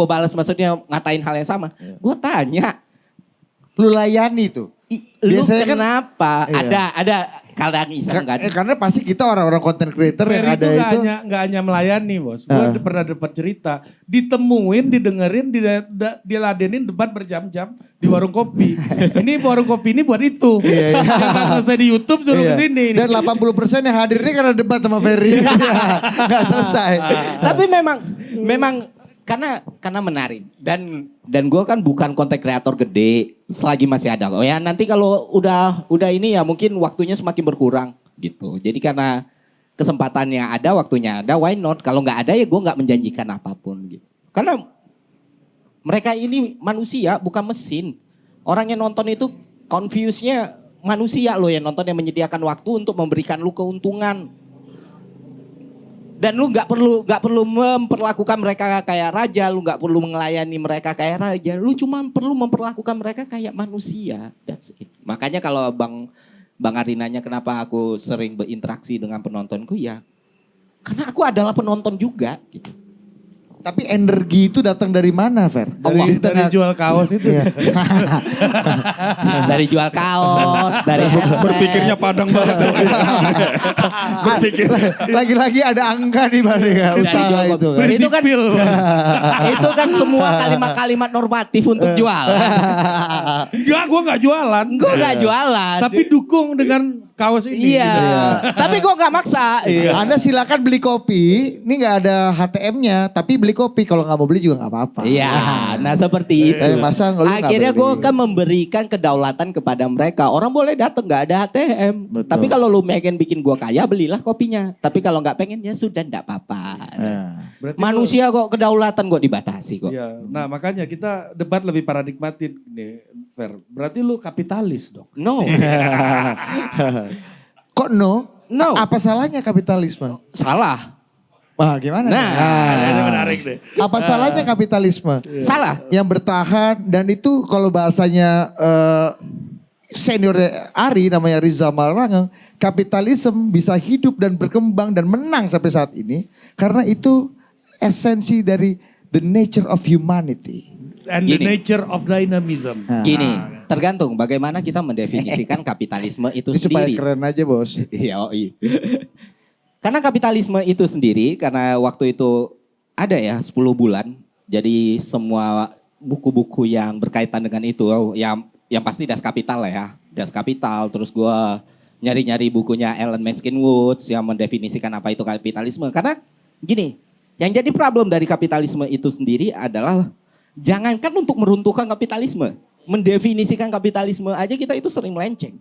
bales maksudnya ngatain hal yang sama. Gue tanya, Lu layani tuh. lu Biasanya kan- kenapa? Iya. Ada kadang iseng kan? Karena pasti kita orang-orang content creator yang Ferry ada itu itu. nggak hanya melayani bos. Gue pernah dapat cerita, ditemuin, didengerin, diladenin debat berjam-jam di warung kopi. Ini warung kopi ini buat itu. Karena selesai di YouTube suruh Iya. kesini. Dan 80% yang hadir ini karena debat sama Ferry. Gak selesai. Tapi memang karena menarik dan gue kan bukan konten kreator gede selagi masih ada. Oh ya nanti kalau udah ini ya mungkin waktunya semakin berkurang gitu. Jadi karena kesempatannya ada, waktunya ada, why not? Kalau nggak ada ya gue nggak menjanjikan apapun gitu. Karena mereka ini manusia bukan mesin. Orang yang nonton itu confuse-nya manusia loh yang nonton yang menyediakan waktu untuk memberikan lu keuntungan. Dan lu nggak perlu memperlakukan mereka kayak raja, lu nggak perlu melayani mereka kayak raja, lu cuma perlu memperlakukan mereka kayak manusia. That's it. Makanya kalau Bang Ardi nanya kenapa aku sering berinteraksi dengan penontonku ya, karena aku adalah penonton juga. Gitu. Tapi energi itu datang dari mana, Fer? Dari jual kaos itu. Iya. Dari jual kaos, dari headset. Berpikirnya padang banget. Berpikir. Lagi-lagi ada angka di balik ya, usaha jual itu kan. kopi. Prinsipil. Itu kan semua kalimat-kalimat normatif untuk jual. Enggak, gue nggak jualan. Gue gak jualan. Tapi dukung dengan kaos ini. Iya. gitu. Tapi gue gak maksa. Iya. Anda silakan beli kopi, ini nggak ada HTM-nya, tapi beli kopi. Kalau nggak mau beli juga nggak apa-apa. Iya, nah seperti itu. Masa lu nggak Akhirnya beli? gue kan memberikan kedaulatan kepada mereka. Orang boleh datang nggak ada ATM. Betul. Tapi kalau lu pengen bikin gue kaya, belilah kopinya. Tapi kalau nggak pengen ya sudah nggak apa-apa. Berarti Manusia kok kedaulatan kok dibatasi kok. Iya. Nah makanya kita debat lebih paradigmatik nih, Fer. Berarti lu kapitalis dong. No, Kok no? No. Apa salahnya kapitalisme? salah. Wah gimana? Nah, Ini menarik deh. Apa salahnya kapitalisme? Salah. Yang bertahan dan itu kalau bahasanya senior Ari namanya Riza Malarangeng, kapitalisme bisa hidup dan berkembang dan menang sampai saat ini karena itu esensi dari the nature of humanity. And the Gini. nature of dynamism. Gini, tergantung bagaimana kita mendefinisikan kapitalisme itu Ini supaya sendiri. keren aja bos. Iya, oh iya. Karena kapitalisme itu sendiri, karena waktu itu ada ya 10 bulan, jadi semua buku-buku yang berkaitan dengan itu, yang pasti Das Kapital lah ya, Das Kapital, terus gue nyari-nyari bukunya Alan Meskin Woods yang mendefinisikan apa itu kapitalisme. Karena gini, yang jadi problem dari kapitalisme itu sendiri adalah jangankan untuk meruntuhkan kapitalisme, mendefinisikan kapitalisme aja kita itu sering melenceng.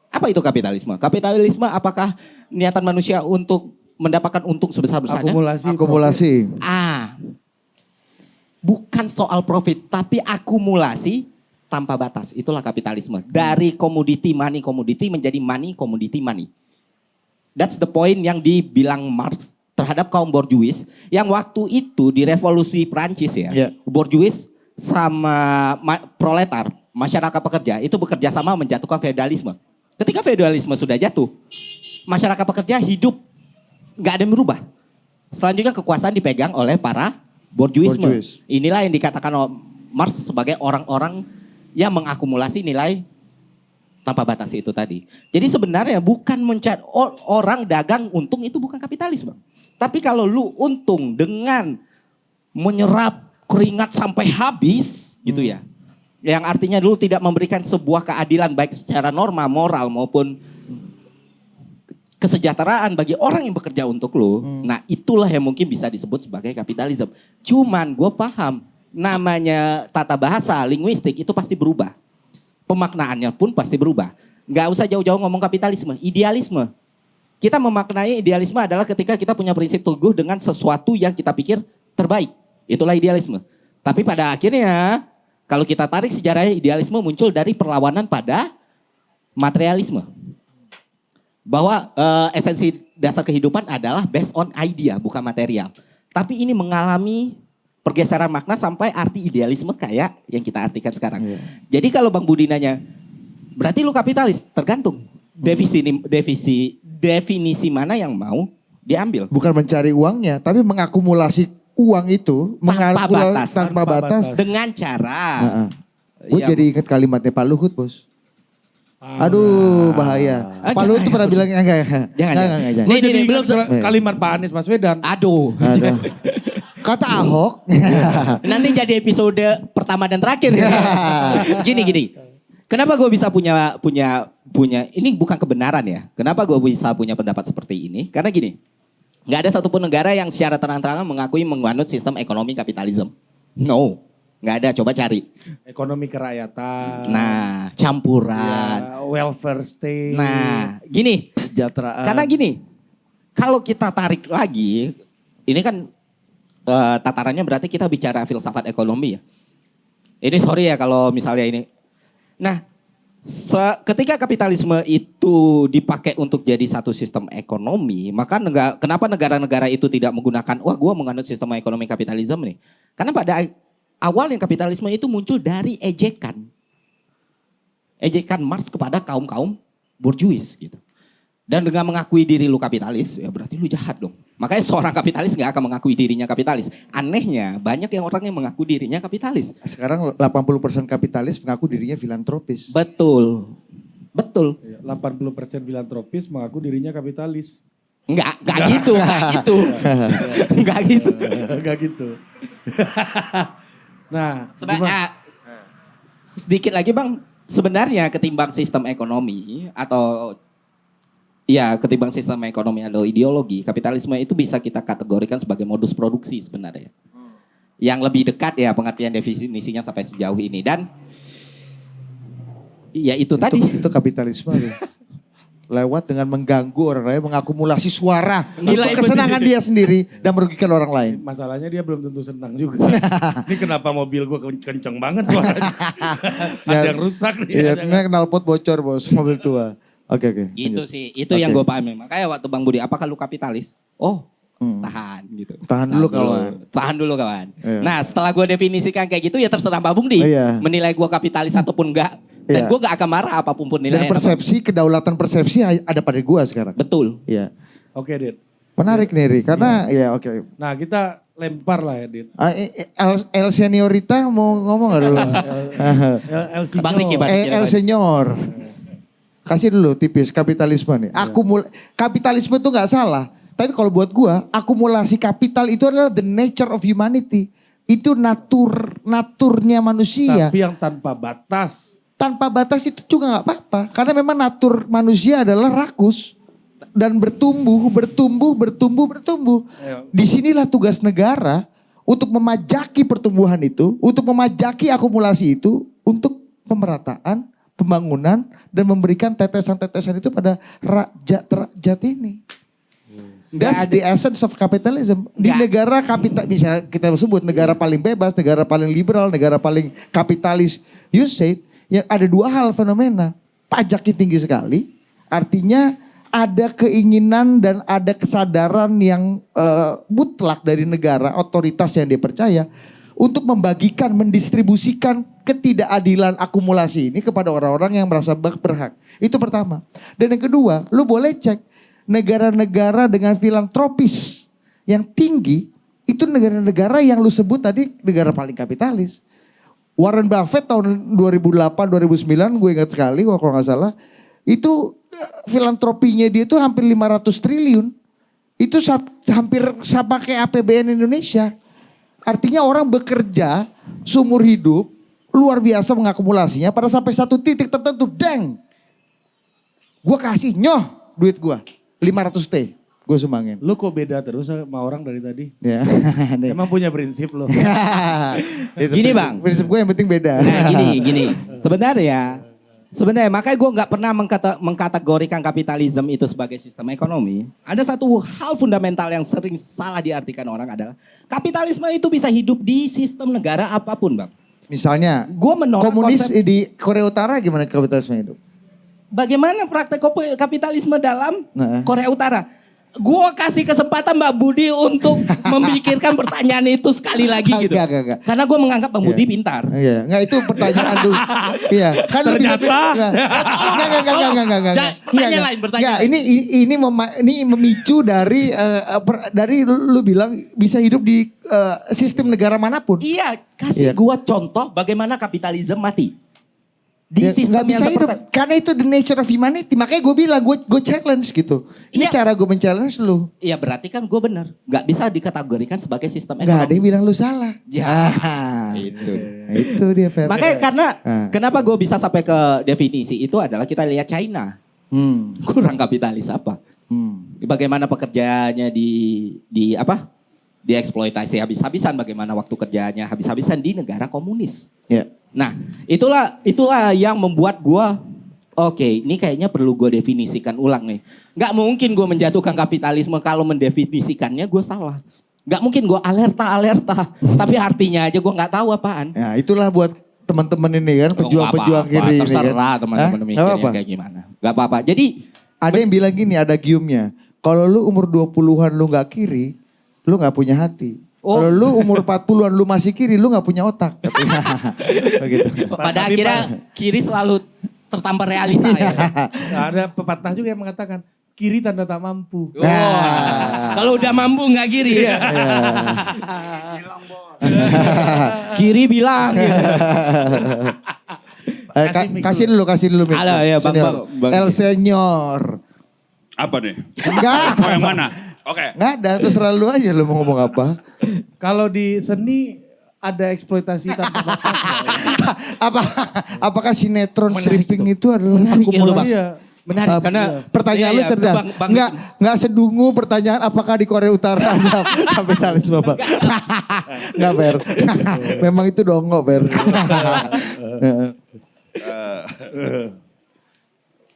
Apa itu kapitalisme? Kapitalisme apakah niatan manusia untuk mendapatkan untung sebesar-besarnya. Akumulasi. Bukan soal profit, tapi akumulasi tanpa batas. Itulah kapitalisme. Dari commodity menjadi money, commodity money. That's the point yang dibilang Marx terhadap kaum borjuis yang waktu itu di revolusi Prancis ya. Yeah. Borjuis sama proletar, masyarakat pekerja itu bekerja sama menjatuhkan feodalisme. Ketika feodalisme sudah jatuh, masyarakat pekerja hidup nggak ada yang berubah. Selanjutnya kekuasaan dipegang oleh para borjuisme. Inilah yang dikatakan Marx sebagai orang-orang yang mengakumulasi nilai tanpa batas itu tadi. Jadi sebenarnya bukan mencari orang dagang untung itu bukan kapitalisme. Tapi kalau lu untung dengan menyerap keringat sampai habis gitu ya. Yang artinya dulu tidak memberikan sebuah keadilan baik secara norma, moral maupun kesejahteraan bagi orang yang bekerja untuk lu. Nah itulah yang mungkin bisa disebut sebagai kapitalisme. Cuman gue paham namanya tata bahasa, linguistik itu pasti berubah. Pemaknaannya pun pasti berubah. Nggak usah jauh-jauh ngomong kapitalisme, idealisme. Kita memaknai idealisme adalah ketika kita punya prinsip teguh dengan sesuatu yang kita pikir terbaik. Itulah idealisme. Tapi pada akhirnya kalau kita tarik sejarahnya, idealisme muncul dari perlawanan pada materialisme. Bahwa esensi dasar kehidupan adalah based on idea, bukan material. Tapi ini mengalami pergeseran makna sampai arti idealisme kayak yang kita artikan sekarang. Jadi kalau Bang Budi nanya, berarti lu kapitalis? Tergantung. Definisi mana yang mau diambil. Bukan mencari uangnya, tapi mengakumulasi uang itu. Tanpa batas. Dengan cara. Gue jadi ingat kalimatnya Pak Luhut, Bos. Aduh bahaya. Pak Luhut tuh pernah bilang enggak. Jangan. Gue jadi belum kalimat Pak Anies Baswedan. Aduh. Kata Ahok. Nanti jadi episode pertama dan terakhir. Gini. Kenapa gue bisa punya ini bukan kebenaran ya. Kenapa gue bisa punya pendapat seperti ini? Karena gini, nggak ada satupun negara yang secara terang-terangan mengakui menganut sistem ekonomi kapitalisme. No, nggak ada. Coba cari. Ekonomi kerakyatan. Nah, campuran. Ya, welfare state. Nah, gini. Kesejahteraan. Karena gini, kalau kita tarik lagi, ini kan tatarannya berarti kita bicara filsafat ekonomi ya. Ini sorry ya kalau misalnya ini. Nah, ketika kapitalisme itu dipakai untuk jadi satu sistem ekonomi, maka kenapa negara-negara itu tidak menggunakan, wah gue menganut sistem ekonomi kapitalisme nih. Karena pada awalnya kapitalisme itu muncul dari ejekan Marx kepada kaum-kaum borjuis gitu. Dan dengan mengakui diri lu kapitalis, ya berarti lu jahat dong. Makanya seorang kapitalis gak akan mengakui dirinya kapitalis. Anehnya banyak yang orang yang mengaku dirinya kapitalis. Sekarang 80% kapitalis mengaku dirinya filantropis. Betul. 80% filantropis mengaku dirinya kapitalis. Enggak gitu. Nah, sedikit lagi Bang, sebenarnya ketimbang sistem ekonomi atau ketimbang sistem ekonomi atau ideologi, kapitalisme itu bisa kita kategorikan sebagai modus produksi sebenarnya. Yang lebih dekat ya pengertian definisinya sampai sejauh ini. Dan ya itu tadi. Itu kapitalisme. Lewat dengan mengganggu orang lain, mengakumulasi suara Nilai untuk kesenangan dia sendiri dan merugikan orang lain. Masalahnya dia belum tentu senang juga. Ini kenapa mobil gue kenceng banget suaranya. Ada yang rusak nih. Iya, knalpot bocor Bos, mobil tua. Oke. Gitu lanjut. sih, itu yang gue pahami. Makanya waktu Bang Budi, apakah lu kapitalis? Oh, tahan gitu. Tahan dulu kawan. Iya. Nah setelah gue definisikan kayak gitu ya terserah Bang Budi. Iya. Menilai gue kapitalis ataupun enggak. Dan gue gak akan marah apapun Dan nilainya. kedaulatan persepsi ada pada gue sekarang. Betul. Iya. Oke, Dit. Menarik nih Ri, karena oke. Nah, kita lempar lah ya, Dit. El Seniorita mau ngomong gak dulu? Bang Ricky. El Senior. Kasih dulu tipis kapitalisme nih. Kapitalisme itu gak salah. Tapi kalau buat gua, akumulasi kapital itu adalah the nature of humanity. Itu naturnya manusia. Tapi yang tanpa batas. Tanpa batas itu juga gak apa-apa. Karena memang natur manusia adalah rakus. Dan bertumbuh. Disinilah tugas negara untuk memajaki pertumbuhan itu. Untuk memajaki akumulasi itu. Untuk pemerataan, pembangunan, dan memberikan tetesan-tetesan itu pada rakyat ini. That's the essence of capitalism. Di negara kapital, misalnya kita sebut negara paling bebas, negara paling liberal, negara paling kapitalis, you say, yang ada dua hal fenomena. Pajaknya tinggi sekali, artinya ada keinginan dan ada kesadaran yang mutlak dari negara, otoritas yang dia percaya untuk membagikan, mendistribusikan ketidakadilan akumulasi ini kepada orang-orang yang merasa berhak. Itu pertama. Dan yang kedua, lu boleh cek negara-negara dengan filantropis yang tinggi, itu negara-negara yang lu sebut tadi negara paling kapitalis. Warren Buffett tahun 2008-2009 gue ingat sekali kalau nggak salah, itu filantropinya dia itu hampir 500 triliun. Itu hampir sama kayak APBN Indonesia. Artinya orang bekerja seumur hidup luar biasa mengakumulasinya pada sampai satu titik tertentu, deng. Gue kasih nyoh duit gue 500 T. Gue sumbangin. Lu kok beda terus sama orang dari tadi? Ya. Emang punya prinsip lo. Gini, Bang. Prinsip gue yang penting beda. Nah gini. Sebenarnya makanya gue nggak pernah mengkategorikan kapitalisme itu sebagai sistem ekonomi. Ada satu hal fundamental yang sering salah diartikan orang adalah kapitalisme itu bisa hidup di sistem negara apapun, Bang. Misalnya Gue menolak komunis konsep, di Korea Utara gimana kapitalisme hidup? bagaimana praktek kapitalisme dalam Nah. Korea Utara. Gue kasih kesempatan Mbak Budi untuk memikirkan pertanyaan itu sekali lagi gitu. Enggak. Karena gue menganggap Bang Budi pintar. Iya, enggak itu pertanyaan tuh. Iya, kan lu bisa enggak. Pertanyaan lain, pertanyaan Enggak, ini memicu dari lu bilang bisa hidup di sistem negara manapun. Iya, kasih Iya. gue contoh bagaimana kapitalisme mati. Di Ya, sistem nggak yang bisa hidup seperti karena itu the nature of humanity. Makanya gue bilang gue challenge gitu. Ini Iya. cara gue men-challenge lu. Iya berarti kan gue benar. Gak bisa dikategorikan sebagai sistem Enggak ada yang ekonomi. bilang lu salah. Ya. Itu. Itu dia Fer. Makanya karena Ah. kenapa gue bisa sampai ke definisi itu adalah kita lihat China. Kurang kapitalis apa? Bagaimana pekerjaannya di apa? Dieksploitasi habis-habisan, bagaimana waktu kerjanya habis-habisan di negara komunis. Ya. Nah, itulah yang membuat gua oke, ini kayaknya perlu gue definisikan ulang nih. Nggak mungkin gue menjatuhkan kapitalisme kalau mendefinisikannya gue salah. Nggak mungkin gue alerta, tapi artinya aja gue nggak tahu apaan. Ya, itulah buat teman-teman ini kan pejuang-pejuang Nggak kiri apa-apa, ini kan. terserah teman-teman Hah? mikirnya Nggak apa-apa? kayak gimana. Nggak apa-apa. Jadi Ada yang bilang gini, ada giumnya. Kalau lu umur 20-an lu nggak kiri, lu nggak punya hati. Oh. Kalau lu umur 40-an lu masih kiri, lu nggak punya otak. Katanya. Begitu. pada Tapi, akhirnya kiri selalu tertampar realita ya. Nah, ada pepatah juga yang mengatakan kiri tanda tak mampu. Wah, kalau udah mampu nggak kiri ya. Kiri bilang. Gitu. Kasih dulu. Mit. Halo, ya, Bang, Senior. Bang. El Senior. Apa nih? Enggak. Mau yang mana? Oke. Enggak ada, terserah lu aja lu mau ngomong apa. Kalau di seni ada eksploitasi tanpa batas nggak ya? Apakah sinetron Menarik stripping itu adalah Menarik ilmu, Bang. akumulasi? Iya. Menarik karena Pertanyaan lu Iya, cerdas. Bang, Enggak sedungu pertanyaan apakah di Korea Utara ada kapitalisme, Pak. Enggak fair. Memang itu dongo, fair.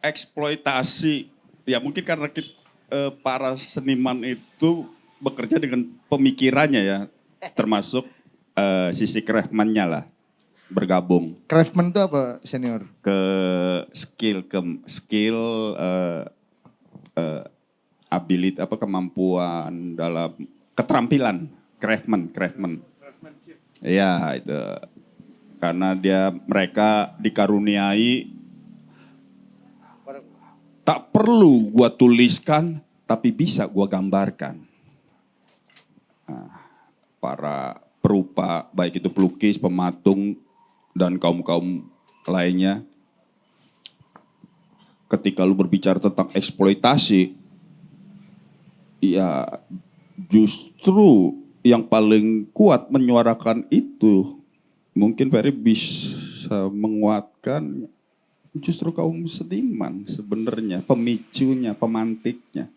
Eksploitasi, ya mungkin karena para seniman itu bekerja dengan pemikirannya ya, termasuk sisi craftsman-nya lah, bergabung Craftsman itu apa, Senior? ke skill ability apa kemampuan dalam keterampilan craftsman. Iya itu karena mereka dikaruniai tak perlu gua tuliskan tapi bisa gua gambarkan. Nah, para perupa baik itu pelukis, pematung dan kaum-kaum lainnya ketika lu berbicara tentang eksploitasi, ya justru yang paling kuat menyuarakan itu mungkin Ferry bisa menguatkan justru kaum seniman sebenarnya, pemicunya, pemantiknya.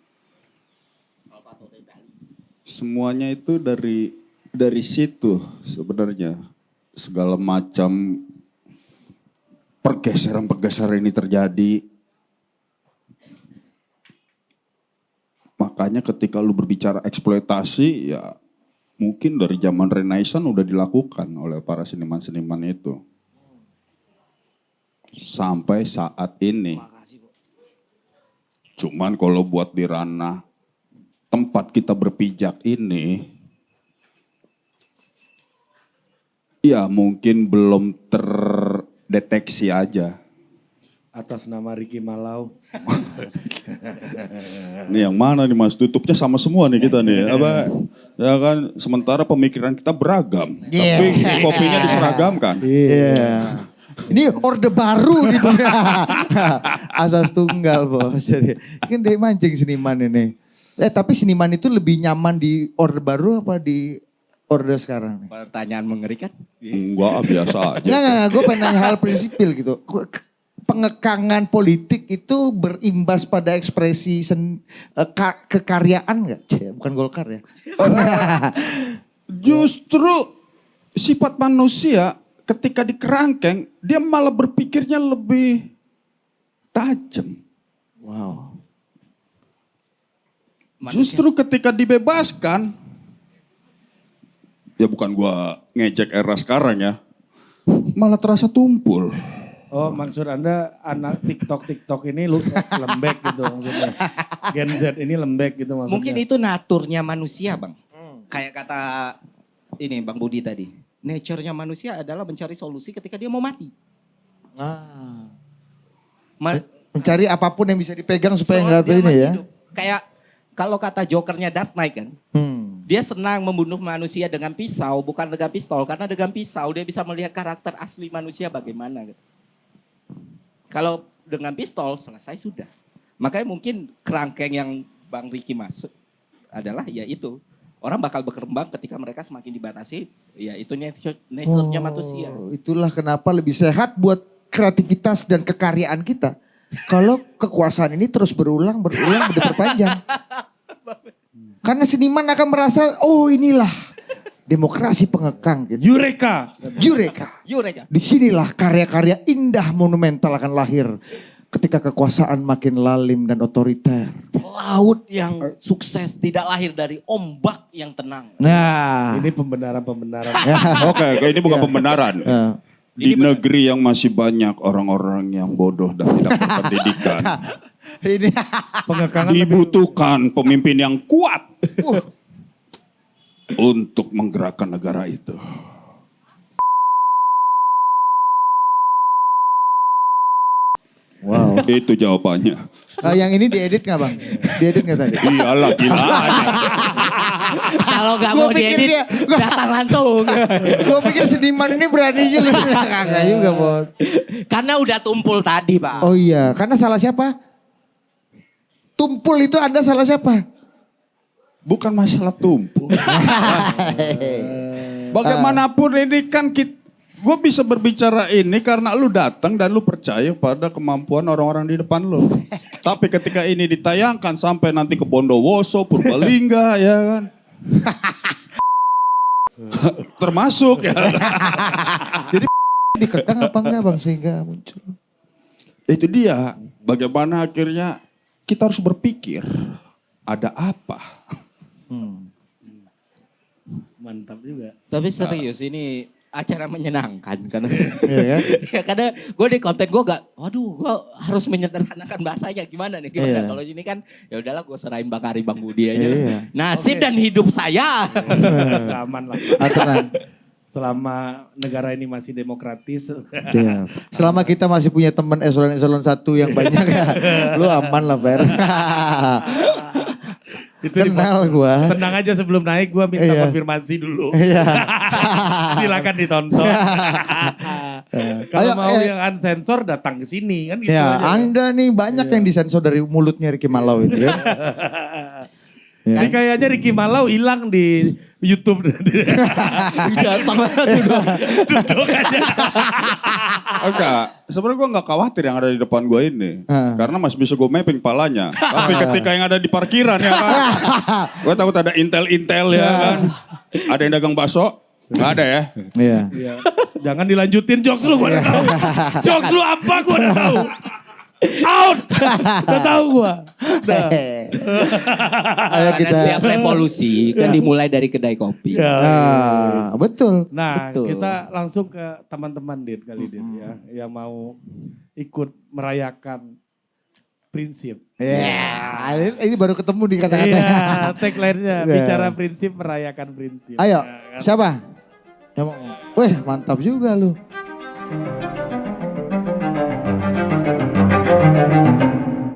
Semuanya itu dari situ sebenarnya segala macam pergeseran ini terjadi. Makanya ketika lu berbicara eksploitasi ya mungkin dari zaman Renaissance udah dilakukan oleh para seniman-seniman itu. Sampai saat ini. Cuman kalau buat di ranah tempat kita berpijak ini, ya mungkin belum terdeteksi aja. Atas nama Ricky Malau. Ini yang mana nih Mas? Tutupnya sama semua nih kita nih. Apa? Ya kan, sementara pemikiran kita beragam. Yeah. Tapi kopinya diseragamkan. Iya. Ini orde baru di dunia. Asas tunggal bos. Jadi kan dia mancing seniman ini. Tapi seniman itu lebih nyaman di orde baru apa di orde sekarang? Pertanyaan mengerikan. Enggak, biasa aja. Enggak. Gue pengen nanya hal prinsipil gitu. Pengekangan politik itu berimbas pada ekspresi kekaryaan nggak? Bukan Golkar ya. Justru sifat manusia ketika dikerangkeng, dia malah berpikirnya lebih tajam. Wow. Justru ketika dibebaskan, ya bukan gua ngejek era sekarang ya, malah terasa tumpul. Oh, maksud Anda anak TikTok ini lembek gitu maksudnya. Gen Z ini lembek gitu maksudnya. Mungkin itu naturnya manusia, Bang. Kayak kata ini Bang Budi tadi. Nature-nya manusia adalah mencari solusi ketika dia mau mati. Mencari apapun yang bisa dipegang supaya Soal nggak dia ini masih ya. hidup. Kayak kalau kata Jokernya Dark Knight kan. Dia senang membunuh manusia dengan pisau, bukan dengan pistol. Karena dengan pisau dia bisa melihat karakter asli manusia bagaimana. Gitu. Kalau dengan pistol selesai sudah. Makanya mungkin kerangkeng yang Bang Ricky maksud adalah ya itu. Orang bakal berkembang ketika mereka semakin dibatasi. Ya itu nature-nya manusia. Itulah kenapa lebih sehat buat kreativitas dan kekaryaan kita. Kalau kekuasaan ini terus berulang, diperpanjang. Karena seniman akan merasa, oh inilah demokrasi pengekang gitu. Eureka. Disinilah karya-karya indah monumental akan lahir. Ketika kekuasaan makin lalim dan otoriter. Laut yang sukses tidak lahir dari ombak yang tenang. Nah. Ini pembenaran. Oke, ini bukan pembenaran. Di negeri yang masih banyak orang-orang yang bodoh dan tidak berpendidikan. Ini Pengekangan Dibutuhkan pemimpin yang kuat untuk menggerakkan negara itu. wow. Itu jawabannya. Yang ini diedit gak bang? Diedit gak tadi? Iyalah, gila aja. Kalau gak Gua mau pikir diedit, datang langsung. Gue pikir seniman ini berani juga. Kagak juga bos. Karena udah tumpul tadi Pak. Oh iya, karena salah siapa? Tumpul itu Anda salah siapa? Bukan masalah tumpul. Bagaimanapun ini kan gue bisa berbicara ini karena lu datang dan lu percaya pada kemampuan orang-orang di depan lu. Tapi ketika ini ditayangkan sampai nanti ke Bondowoso, Purbalingga ya kan. Termasuk ya. Jadi dikekang apa enggak bang sehingga muncul? Itu dia. Bagaimana akhirnya kita harus berpikir ada apa. Mantap juga. Tapi serius ini acara menyenangkan karena Iya kan? ya karena gue di konten gue gak, waduh gue harus menyederhanakan bahasanya gimana nih gimana. Iya. Kalau ini kan ya udahlah gue serahin Bang Ari Bang Budi aja. Iya. Nasib dan hidup saya. Aman lah. Tenang. Selama negara ini masih demokratis. Iya. Selama kita masih punya teman eselon 1 yang banyak ya, lu aman lah Fer. Itu Kenal gua. Tenang aja sebelum naik gua minta Iya. konfirmasi dulu. Iya. Silakan ditonton. Kalau Ayo, mau yang unsensor datang ke sini kan gitu Ya, aja. Anda nih banyak yang disensor dari mulutnya Ricky Malau itu ya. Ya. Ini kayaknya Ricky Malau hilang di YouTube. Datang Duduk aja. Enggak, sebenarnya gue nggak khawatir yang ada di depan gue ini. Karena masih bisa gue mapping palanya. Tapi ketika yang ada di parkiran ya kan. Gue takut ada intel-intel ya kan. Ada yang dagang bakso, nggak ada ya. Iya. Iya. Jangan dilanjutin jokes lu, gue udah tahu. Jokes lu apa gue udah tahu. Out. Udah tahu gua. Udah. Ayo Karena kita. setiap revolusi kan dimulai dari kedai kopi. Ya. Nah, betul. Nah, Betul. kita langsung ke teman-teman Dit kali Dit ya, yang mau ikut merayakan prinsip. Ya, ini baru ketemu di kata-kata. Iya, tagline-nya Ya. bicara prinsip, merayakan prinsip. Ayo, Ya kan? siapa? Yang mau? Wih, mantap juga lu.